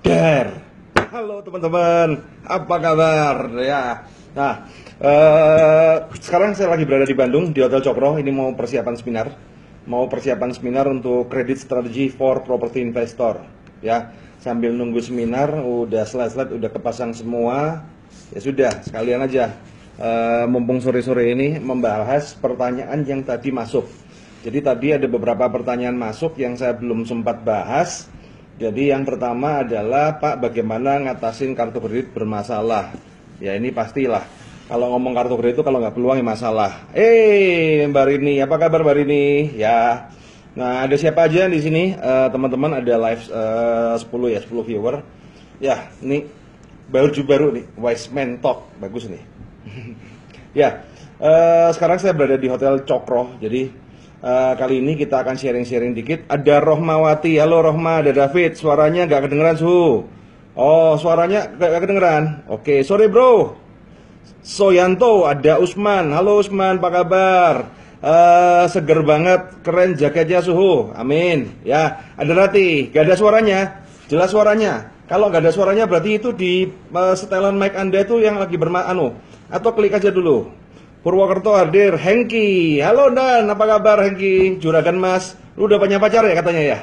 Der. Halo teman-teman, apa kabar? Ya. Nah, sekarang saya lagi berada di Bandung di Hotel Cokro. Ini mau persiapan seminar. Mau persiapan seminar untuk Credit Strategy for Property Investor. Ya, sambil nunggu seminar, udah slide-slide udah kepasang semua. Ya sudah, sekalian aja. Mumpung sore-sore ini membahas pertanyaan yang tadi masuk. Jadi tadi ada beberapa pertanyaan masuk yang saya belum sempat bahas. Jadi yang pertama adalah, Pak, bagaimana ngatasin kartu kredit bermasalah? Ya ini pastilah. Kalau ngomong kartu kredit itu kalau nggak peluang ya masalah. Mbak Rini, apa kabar Mbak Rini? Ya. Nah, ada siapa aja di sini? Teman-teman ada live 10 ya, 10 viewer. Ya, ini baru nih, Wise Man Talk, bagus nih. Ya, sekarang saya berada di Hotel Cokro. Jadi kali ini kita akan sharing-sharing dikit. Ada Rohmawati, halo Rohma, ada David, suaranya nggak kedengeran suhu. Oh, suaranya nggak kedengeran. Oke, sorry bro. Soyanto, ada Usman, halo Usman, apa kabar? Seger banget, keren jaketnya suhu, amin. Ya, ada Rati, gak ada suaranya, jelas suaranya. Kalau nggak ada suaranya berarti itu di setelan mic Anda itu yang lagi atau klik aja dulu. Purwokerto hadir, Hengki. Halo Dan, apa kabar Hengki? Juragan Mas, lu udah punya pacar ya katanya ya?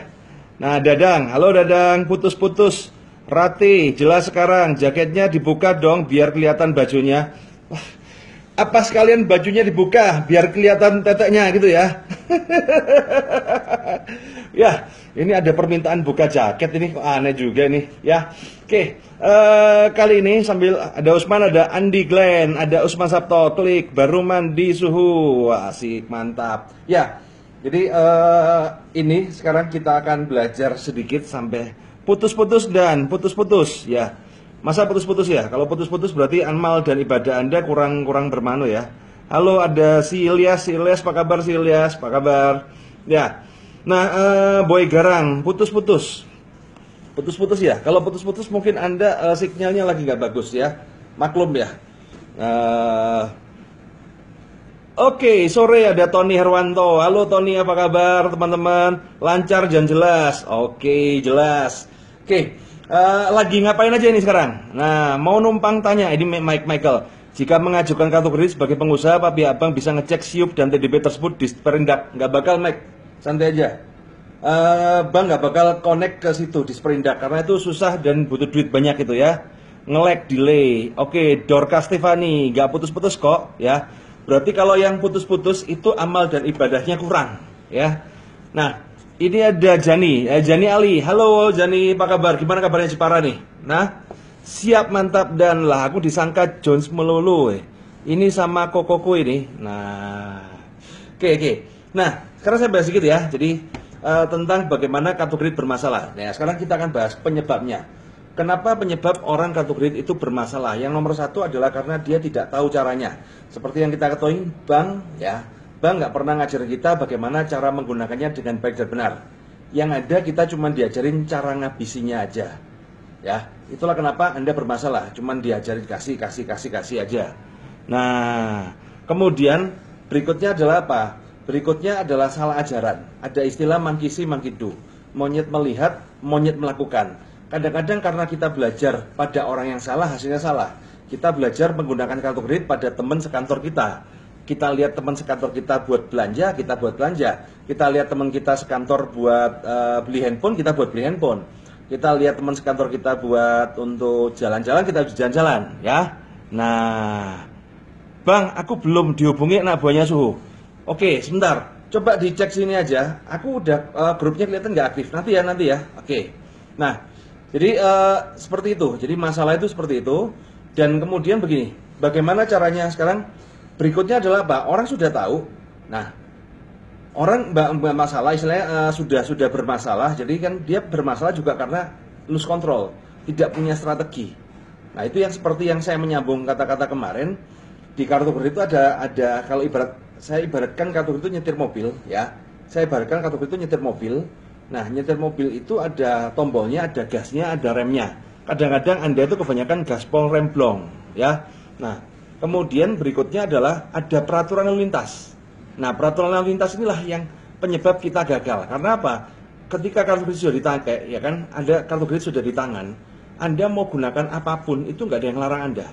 Nah, Dadang, halo Dadang, putus-putus. Rati, jelas sekarang, jaketnya dibuka dong biar kelihatan bajunya. Wah, apa sekalian bajunya dibuka biar kelihatan teteknya gitu ya? Ya, ini ada permintaan buka jaket ini, kok aneh juga nih ya. Oke, kali ini sambil ada Usman, ada Andi Glenn, ada Usman Sabto, klik baru mandi suhu, wah, asik, mantap. Ya, jadi ini sekarang kita akan belajar sedikit sampai putus-putus dan putus-putus ya. Masa putus-putus ya? Kalau putus-putus berarti amal dan ibadah Anda kurang bermanu ya. Halo, ada si Ilyas, apa kabar si Ilyas? Apa kabar? Ya. Nah, Boy Garang, putus-putus ya. Kalau putus-putus mungkin Anda sinyalnya lagi nggak bagus ya. Maklum ya. Oke, sore ada Tony Herwanto. Halo Tony, apa kabar teman-teman? Lancar dan jelas. Oke, jelas. Oke, lagi ngapain aja ini sekarang? Nah, mau numpang tanya, ini Michael. Jika mengajukan kartu kredit sebagai pengusaha, apa pihak bank bisa ngecek SIUP dan TDP tersebut di Perindak? Nggak bakal, Mike. Santai aja. Bang nggak bakal connect ke situ di Perindak karena itu susah dan butuh duit banyak itu ya. Nge-lag, delay. Oke, Dorka Stefani, nggak putus-putus kok ya. Berarti kalau yang putus-putus itu amal dan ibadahnya kurang ya. Nah, ini ada Jani, Jani Ali. Halo Jani, apa kabar? Gimana kabarnya Jepara nih? Nah, siap, mantap, dan lah aku disangka Jones melulu. Ini sama Kokoko ini. Nah, oke. Nah, sekarang saya bahas sedikit ya. Jadi tentang bagaimana kartu kredit bermasalah. Nah, sekarang kita akan bahas penyebabnya. Kenapa penyebab orang kartu kredit itu bermasalah? Yang nomor satu adalah karena dia tidak tahu caranya. Seperti yang kita ketahui, bank nggak pernah ngajarin kita bagaimana cara menggunakannya dengan baik dan benar. Yang ada kita cuma diajarin cara ngabisinya aja. Ya, itulah kenapa Anda bermasalah. Cuma diajarin kasih aja. Nah, kemudian berikutnya adalah apa? Berikutnya adalah salah ajaran. Ada istilah monkey see, monkey do. Monyet melihat, monyet melakukan. Kadang-kadang karena kita belajar pada orang yang salah, hasilnya salah. Kita belajar menggunakan kartu kredit pada teman sekantor kita. Kita lihat teman sekantor kita buat belanja, kita buat belanja. Kita lihat teman kita sekantor buat beli handphone, kita buat beli handphone. Kita lihat teman sekantor kita buat untuk jalan-jalan, kita jalan-jalan ya. Nah, Bang, aku belum dihubungi anak buahnya suhu. Oke, sebentar. Coba dicek sini aja. Aku udah grupnya kelihatan nggak aktif. Nanti ya. Oke. Nah, jadi seperti itu. Jadi masalah itu seperti itu. Dan kemudian begini. Bagaimana caranya sekarang? Berikutnya adalah apa? Orang sudah tahu. Nah, orang mbak masalah, istilahnya sudah bermasalah. Jadi kan dia bermasalah juga karena lose control, tidak punya strategi. Nah, itu yang seperti yang saya menyambung kata-kata kemarin. Di kartu kredit itu ada kalau saya ibaratkan kartu kredit itu nyetir mobil ya. Saya ibaratkan kartu kredit itu nyetir mobil. Nah, nyetir mobil itu ada tombolnya, ada gasnya, ada remnya. Kadang-kadang Anda itu kebanyakan gaspol rem blong ya. Nah, kemudian berikutnya adalah ada peraturan lalu lintas. Nah, peraturan lalu lintas inilah yang penyebab kita gagal. Karena apa? ketika kartu kredit sudah dipakai, ya kan, Anda kartu kredit sudah di tangan, Anda mau gunakan apapun itu nggak ada yang larang Anda.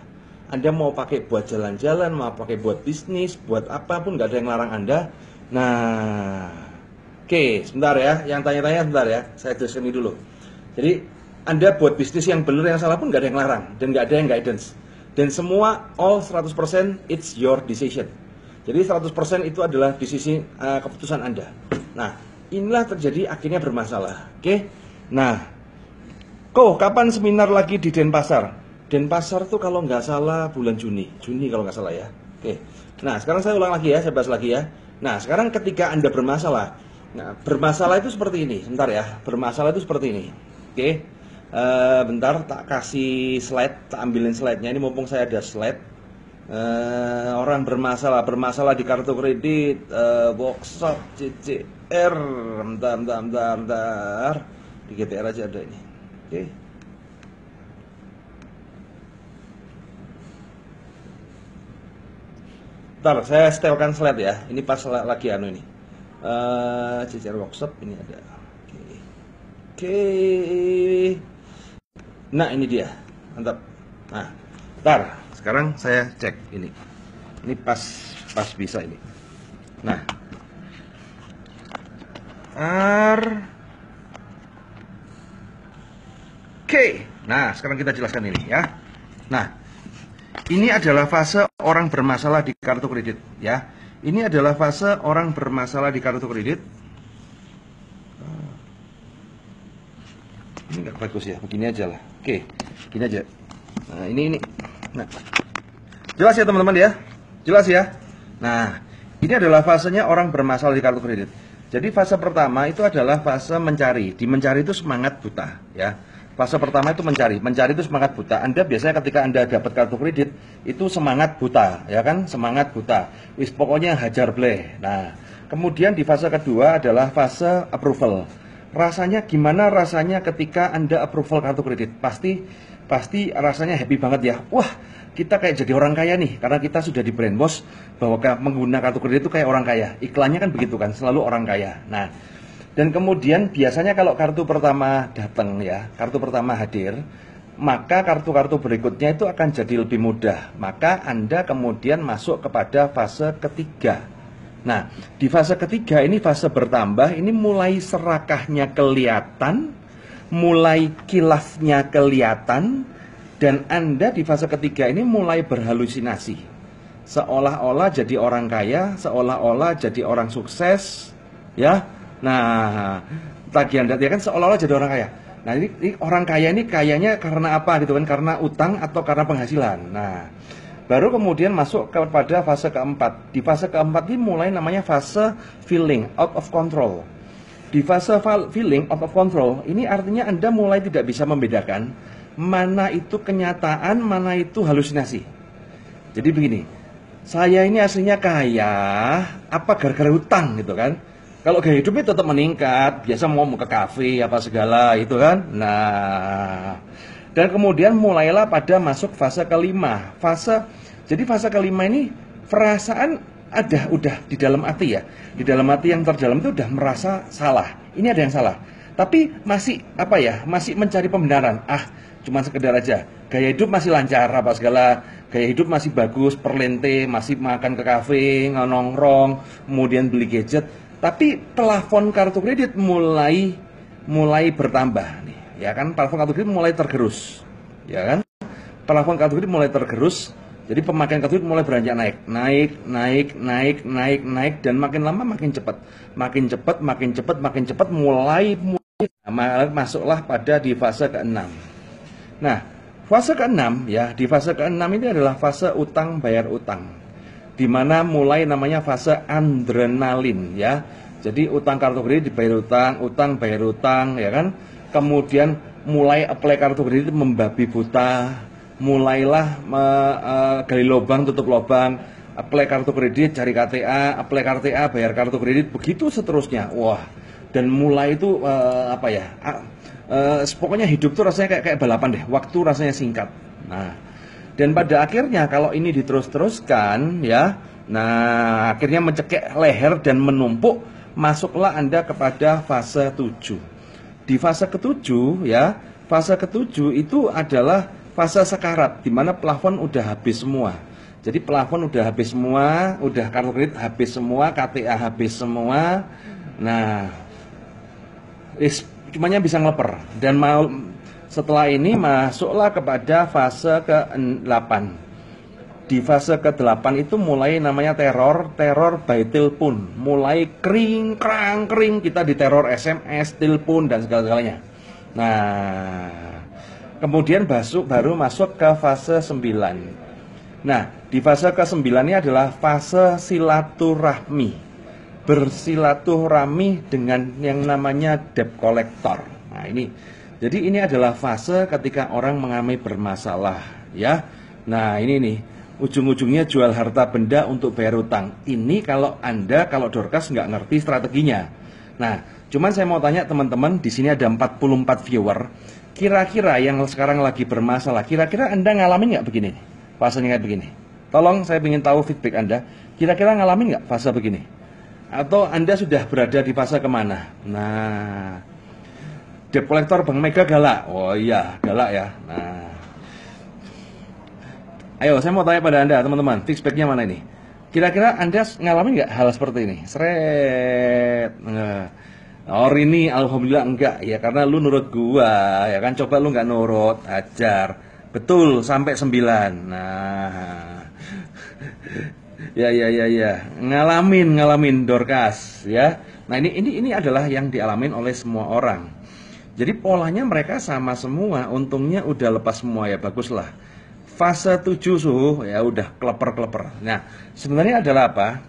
Anda mau pakai buat jalan-jalan, mau pakai buat bisnis, buat apapun nggak ada yang larang Anda. Nah, oke, sebentar ya, yang tanya-tanya sebentar ya, saya tuliskan ini dulu. Jadi Anda buat bisnis yang benar yang salah pun nggak ada yang larang dan nggak ada yang guidance. Dan semua all 100% it's your decision. Jadi 100% itu adalah decisi keputusan Anda. Nah, inilah terjadi akhirnya bermasalah. Oke. Nah, kapan seminar lagi di Denpasar? Denpasar tuh kalau nggak salah bulan Juni kalau nggak salah ya. Oke. Nah, sekarang saya ulang lagi ya, saya bahas lagi ya. Nah, sekarang ketika Anda bermasalah, nah, bermasalah itu seperti ini. Sebentar ya, bermasalah itu seperti ini. Oke. Bentar, tak kasih slide, tak ambilin slide-nya. Ini mumpung saya ada slide. Orang bermasalah di kartu kredit, workshop, CCR, bentar, di GTR aja ada ini. Oke. Bentar, saya setelkan slide ya. Ini pas lagi ini. CCR workshop ini ada. Oke. Nah, ini dia. Mantap. Nah, bentar. Sekarang saya cek ini. Ini pas bisa ini. Nah. Oke. Nah, sekarang kita jelaskan ini ya. Nah, ini adalah fase orang bermasalah di kartu kredit ya. Ini adalah fase orang bermasalah di kartu kredit. Ini nggak bagus ya, begini aja lah. Oke, gini aja. Nah, ini. Nah, jelas ya teman-teman ya? Jelas ya? Nah, ini adalah fasenya orang bermasalah di kartu kredit. Jadi fase pertama itu adalah fase mencari. Di mencari itu semangat buta ya. Fase pertama itu mencari itu semangat buta. Anda biasanya ketika Anda dapat kartu kredit itu semangat buta, ya kan? Semangat buta. Wis pokoknya hajar bleh. Nah, kemudian di fase kedua adalah fase approval. Rasanya gimana rasanya ketika Anda approval kartu kredit? Pasti rasanya happy banget ya. Wah, kita kayak jadi orang kaya nih, karena kita sudah di brainwash bahwa menggunakan kartu kredit itu kayak orang kaya. Iklannya kan begitu kan, selalu orang kaya. Nah, dan kemudian biasanya kalau kartu pertama datang ya, kartu pertama hadir, maka kartu-kartu berikutnya itu akan jadi lebih mudah. Maka Anda kemudian masuk kepada fase ketiga. Nah, di fase ketiga ini fase bertambah, ini mulai serakahnya kelihatan, mulai kilafnya kelihatan, dan Anda di fase ketiga ini mulai berhalusinasi. Seolah-olah jadi orang kaya, seolah-olah jadi orang sukses, ya. Nah, tagihan ya kan seolah-olah jadi orang kaya. Nah, ini orang kaya ini kayanya karena apa gitu kan? Karena utang atau karena penghasilan. Nah, baru kemudian masuk kepada fase keempat. Di fase keempat ini mulai namanya fase feeling out of control. Di fase feeling out of control ini artinya Anda mulai tidak bisa membedakan mana itu kenyataan, mana itu halusinasi. Jadi begini, saya ini aslinya kaya, apa gara-gara hutang gitu kan? Kalau gaya hidupnya tetap meningkat, biasa mau ke kafe apa segala itu kan. Nah, dan kemudian mulailah pada masuk fase kelima. Jadi fase kelima ini perasaan udah di dalam hati ya. Di dalam hati yang terdalam itu udah merasa salah. Ini ada yang salah. Tapi masih masih mencari pembenaran. Cuma sekedar aja. Gaya hidup masih lancar apa segala. Gaya hidup masih bagus, perlente, masih makan ke kafe, nongkrong, kemudian beli gadget. Tapi plafon kartu kredit mulai bertambah nih, ya kan? Plafon kartu kredit mulai tergerus, ya kan? Plafon kartu kredit mulai tergerus, jadi pemakaian kartu kredit mulai beranjak naik, dan makin lama makin cepat, mulai masuklah pada di fase ke-6. Nah, fase ke-6 ya, di fase ke-6 ini adalah fase utang bayar utang. Di mana mulai namanya fase adrenalin ya. Jadi utang kartu kredit dibayar utang bayar utang ya kan. Kemudian mulai apply kartu kredit membabi buta, mulailah gali lubang tutup lubang, apply kartu kredit cari KTA, apply KTA bayar kartu kredit, begitu seterusnya. Wah, dan mulai itu pokoknya hidup tuh rasanya kayak balapan deh, waktu rasanya singkat. Nah, dan pada akhirnya kalau ini diterus-teruskan ya, nah akhirnya mencekik leher dan menumpuk, masuklah Anda kepada fase 7. Di fase ketujuh ya, fase ketujuh itu adalah fase sekarat, di mana plafon udah habis semua. Jadi plafon udah habis semua, udah kartu kredit habis semua, KTA habis semua. Nah, cumanya bisa ngeleper. Dan mau setelah ini masuklah kepada fase ke-8. Di fase ke-8 itu mulai namanya teror by telepon. Mulai kering, kita diteror SMS, telepon, dan segala-galanya. Nah, kemudian baru masuk ke fase 9. Nah, di fase ke-9 ini adalah fase silaturahmi. Bersilaturahmi dengan yang namanya debt collector. Nah, ini. Jadi ini adalah fase ketika orang mengalami bermasalah, ya. Nah, ini nih. Ujung-ujungnya jual harta benda untuk bayar utang. Ini kalau Anda, kalau Dorcas nggak ngerti strateginya. Nah, cuman saya mau tanya teman-teman, di sini ada 44 viewer. Kira-kira yang sekarang lagi bermasalah, kira-kira Anda ngalamin nggak begini? Fasenya kayak begini. Tolong, saya ingin tahu feedback Anda. Kira-kira ngalamin nggak fase begini? Atau Anda sudah berada di fase kemana? Nah, debt collector Bank Mega galak. Oh iya, galak ya. Nah, ayo, saya mau tanya pada Anda, teman-teman, feedbacknya mana ini? Kira-kira Anda ngalamin nggak hal seperti ini? Seret. Nah, ini alhamdulillah enggak ya, karena lu nurut gua, ya kan? Coba lu nggak nurut, ajar. Betul, sampai 9. Nah, ya. Ngalamin Dorcas, ya. Nah, ini adalah yang dialamin oleh semua orang. Jadi polanya mereka sama semua, untungnya udah lepas semua ya, baguslah. Fase 7 suhu ya udah kleper. Nah, sebenarnya adalah apa?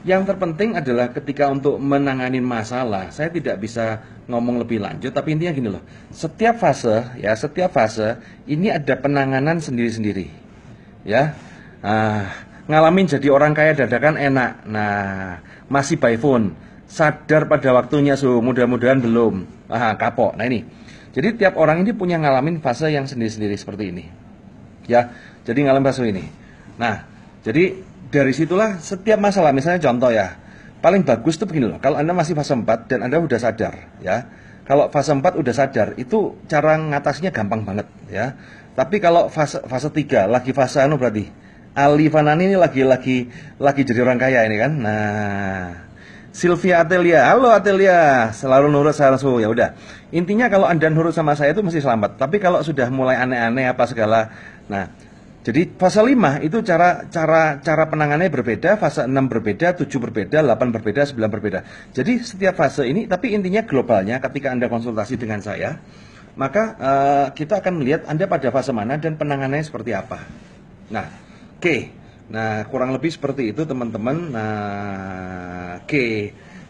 Yang terpenting adalah ketika untuk menangani masalah, saya tidak bisa ngomong lebih lanjut, tapi intinya gini loh. Setiap fase ini ada penanganan sendiri-sendiri. Ya. Ngalamin jadi orang kaya dadakan enak. Nah, masih by phone. Sadar pada waktunya suhu, mudah-mudahan belum. Kapok. Nah, ini. Jadi tiap orang ini punya ngalamin fase yang sendiri-sendiri seperti ini. Ya, jadi ngalamin fase ini. Nah, jadi dari situlah setiap masalah, misalnya contoh ya, paling bagus tuh begini loh, kalau Anda masih fase 4 dan Anda udah sadar, ya, kalau fase 4 udah sadar, itu cara ngatasinya gampang banget, ya. Tapi kalau fase 3, lagi fase berarti, Ali Fanani ini lagi jadi orang kaya ini kan, nah, Sylvia Atelia, halo Atelia, selalu nurut saya langsung, ya udah. Intinya kalau Anda nurut sama saya itu mesti selamat, tapi kalau sudah mulai aneh-aneh apa segala, nah, jadi fase 5 itu cara penanganannya berbeda, fase 6 berbeda, 7 berbeda, 8 berbeda, 9 berbeda. Jadi setiap fase ini, tapi intinya globalnya ketika Anda konsultasi dengan saya, maka kita akan melihat Anda pada fase mana dan penanganannya seperti apa. Nah, oke. Nah, kurang lebih seperti itu teman-teman. Nah, oke.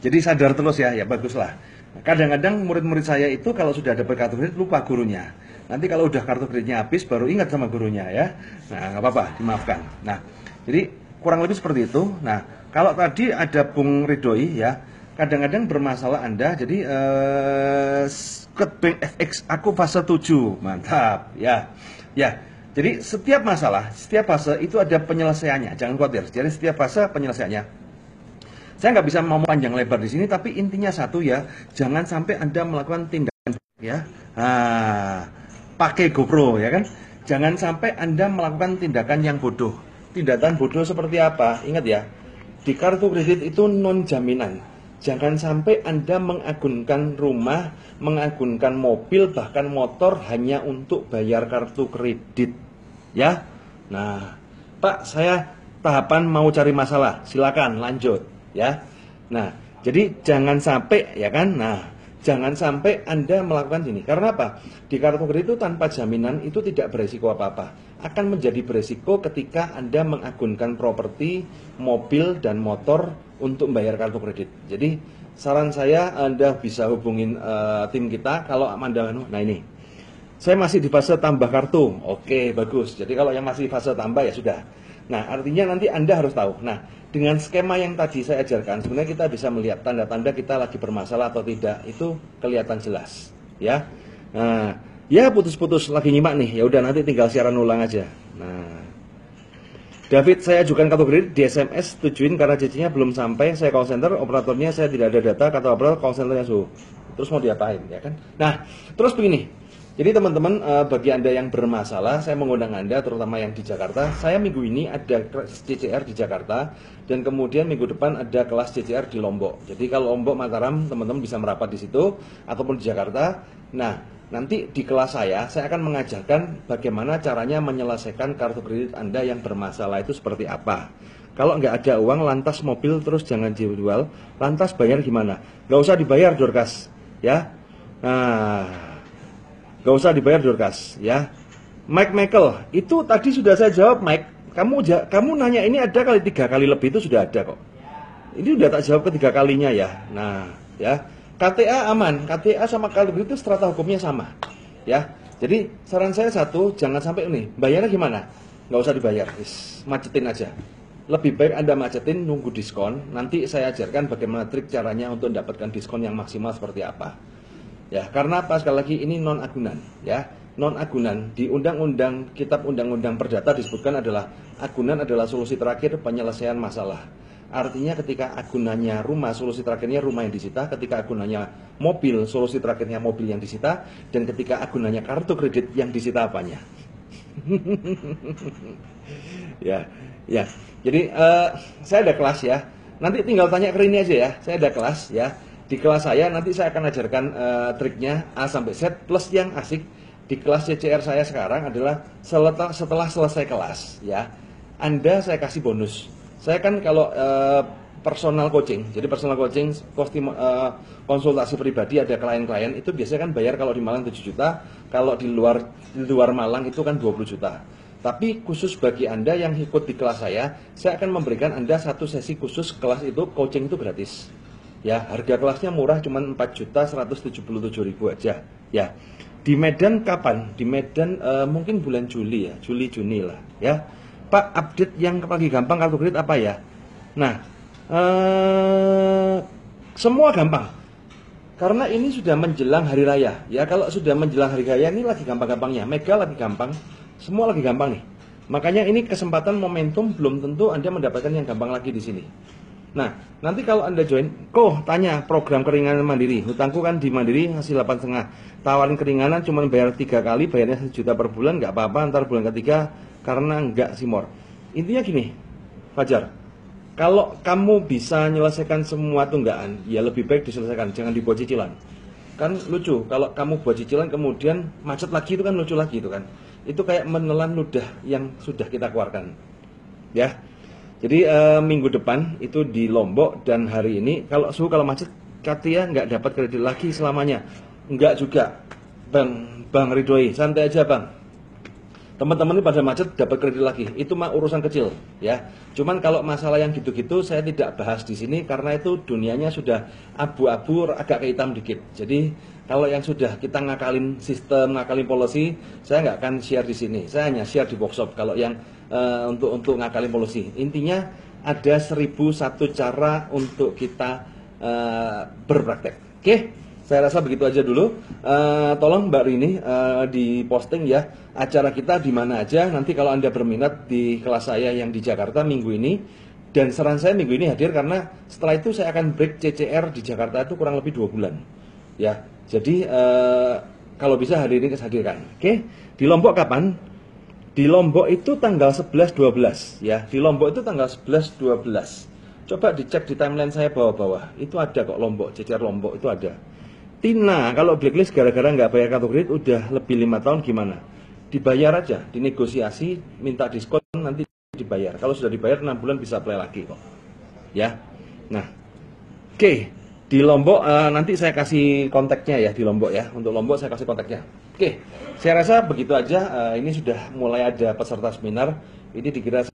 Jadi sadar terus ya, ya baguslah. Kadang-kadang murid-murid saya itu kalau sudah dapat kartu kredit lupa gurunya. Nanti kalau udah kartu kreditnya habis baru ingat sama gurunya ya. Nah, nggak apa-apa, dimaafkan. Nah, jadi kurang lebih seperti itu. Nah, kalau tadi ada Bung Ridhoi ya, kadang-kadang bermasalah Anda. Jadi Bank FX aku fase 7. Mantap ya. Ya. Jadi setiap masalah, setiap fase itu ada penyelesaiannya. Jangan khawatir. Jadi setiap fase penyelesaiannya. Saya nggak bisa ngomong panjang lebar di sini, tapi intinya satu ya, jangan sampai Anda melakukan tindakan ya. Pakai GoPro ya kan. Jangan sampai Anda melakukan tindakan yang bodoh. Tindakan bodoh seperti apa? Ingat ya, di kartu kredit itu non jaminan. Jangan sampai Anda mengagunkan rumah, mengagunkan mobil, bahkan motor hanya untuk bayar kartu kredit. Ya. Nah, Pak, saya tahapan mau cari masalah. Silakan lanjut, ya. Nah, jadi jangan sampai ya kan. Nah, jangan sampai Anda melakukan ini. Karena apa? Di kartu kredit itu tanpa jaminan itu tidak beresiko apa-apa. Akan menjadi beresiko ketika Anda mengagunkan properti, mobil, dan motor untuk membayar kartu kredit. Jadi saran saya Anda bisa hubungin tim kita kalau Anda, nah ini. Saya masih di fase tambah kartu. Oke, bagus. Jadi kalau yang masih fase tambah ya sudah. Nah, artinya nanti Anda harus tahu. Nah, dengan skema yang tadi saya ajarkan, sebenarnya kita bisa melihat tanda-tanda kita lagi bermasalah atau tidak. Itu kelihatan jelas, ya. Nah, ya putus-putus lagi nyimak nih. Ya udah nanti tinggal siaran ulang aja. Nah, David, saya ajukan kartu kredit di SMS, setujuin karena CC-nya belum sampai. Saya call center, operatornya saya tidak ada data, kata operator call centernya suhu. Terus mau diapain, ya kan? Nah, terus begini. Jadi teman-teman, bagi Anda yang bermasalah, saya mengundang Anda, terutama yang di Jakarta. Saya minggu ini ada kelas CCR di Jakarta, dan kemudian minggu depan ada kelas CCR di Lombok. Jadi kalau Lombok, Mataram, teman-teman bisa merapat di situ, ataupun di Jakarta. Nah, nanti di kelas saya akan mengajarkan bagaimana caranya menyelesaikan kartu kredit Anda yang bermasalah itu seperti apa. Kalau nggak ada uang, lantas mobil terus jangan dijual, lantas bayar gimana? Nggak usah dibayar, Dorcas, ya. Nah, nggak usah dibayar, Dorcas, ya. Mike Michael, itu tadi sudah saya jawab, Mike. Kamu nanya ini ada kali 3 kali lebih, itu sudah ada kok. Ini udah tak jawab ketiga kalinya ya. Nah, ya. KTA aman, KTA sama kartu kredit itu strata hukumnya sama, ya. Jadi saran saya satu, jangan sampai ini, bayarnya gimana? Nggak usah dibayar, macetin aja. Lebih baik Anda macetin, nunggu diskon. Nanti saya ajarkan bagaimana trik caranya untuk mendapatkan diskon yang maksimal seperti apa. Ya, karena apa? Sekali lagi ini non agunan, ya. Non agunan di undang-undang Kitab Undang-Undang Perdata disebutkan adalah agunan adalah solusi terakhir penyelesaian masalah. Artinya ketika agunannya rumah, solusi terakhirnya rumah yang disita. Ketika agunannya mobil, solusi terakhirnya mobil yang disita. Dan ketika agunannya kartu kredit, yang disita apanya? Ya, ya. Jadi saya ada kelas ya. Nanti tinggal tanya ke Rini aja ya. Saya ada kelas ya. Di kelas saya nanti saya akan ajarkan triknya A sampai Z. Plus yang asik di kelas CCR saya sekarang adalah setelah selesai kelas ya. Anda saya kasih bonus. Saya kan kalau personal coaching, jadi personal coaching, konsultasi pribadi ada klien-klien itu biasanya kan bayar kalau di Malang 7 juta, kalau di luar Malang itu kan 20 juta. Tapi khusus bagi Anda yang ikut di kelas saya akan memberikan Anda satu sesi khusus kelas itu, coaching itu gratis. Ya, harga kelasnya murah cuma 4.177.000 aja. Ya. Di Medan kapan? Di Medan mungkin bulan Juli ya, Juli-Juni lah ya. Pak, update yang lagi gampang kartu kredit apa ya? Nah, semua gampang. Karena ini sudah menjelang hari raya. Ya, kalau sudah menjelang hari raya ini lagi gampang-gampangnya. Mega lagi gampang, semua lagi gampang nih. Makanya ini kesempatan momentum, belum tentu Anda mendapatkan yang gampang lagi di sini. Nah, nanti kalau Anda join, tanya program keringanan mandiri. Hutangku kan di mandiri hasil 8,5. Tawarin keringanan cuma bayar 3 kali, bayarnya 1 juta per bulan, nggak apa-apa, ntar bulan ketiga karena nggak simor. Intinya gini, Fajar, kalau kamu bisa menyelesaikan semua tunggakan, ya lebih baik diselesaikan, jangan dibuat cicilan. Kan lucu, kalau kamu buat cicilan kemudian macet lagi, itu kan lucu lagi itu kan. Itu kayak menelan ludah yang sudah kita keluarkan. Ya. Jadi minggu depan itu di Lombok dan hari ini kalau macet Katia nggak dapat kredit lagi selamanya. Enggak juga. Bang Ridhoi, santai aja Bang. Teman-teman ini pada macet dapat kredit lagi, itu mah urusan kecil ya. Cuman kalau masalah yang gitu-gitu saya tidak bahas di sini karena itu dunianya sudah abu-abu, agak ke hitam dikit. Jadi kalau yang sudah kita ngakalin sistem, ngakalin policy, saya nggak akan share di sini. Saya hanya share di workshop. Kalau yang untuk ngakalin policy, intinya ada 1001 cara untuk kita berpraktek. Oke? Saya rasa begitu aja dulu. Tolong Mbak Rini di posting ya acara kita di mana aja. Nanti kalau Anda berminat di kelas saya yang di Jakarta minggu ini. Dan saran saya minggu ini hadir karena setelah itu saya akan break CCR di Jakarta itu kurang lebih 2 bulan. Ya, jadi kalau bisa hari ini hadirkan. Oke? Di Lombok kapan? Di Lombok itu tanggal 11-12 ya. Di Lombok itu tanggal 11-12. Coba dicek di timeline saya bawah-bawah. Itu ada kok Lombok, CCR Lombok itu ada. Tina, kalau blacklist gara-gara nggak bayar kartu kredit udah lebih 5 tahun gimana? Dibayar aja, dinegosiasi, minta diskon nanti dibayar. Kalau sudah dibayar 6 bulan bisa play lagi kok. Ya. Nah, oke. Di Lombok nanti saya kasih kontaknya ya di Lombok ya. Untuk Lombok saya kasih kontaknya. Oke. Saya rasa begitu aja. Ini sudah mulai ada peserta seminar. Ini dikira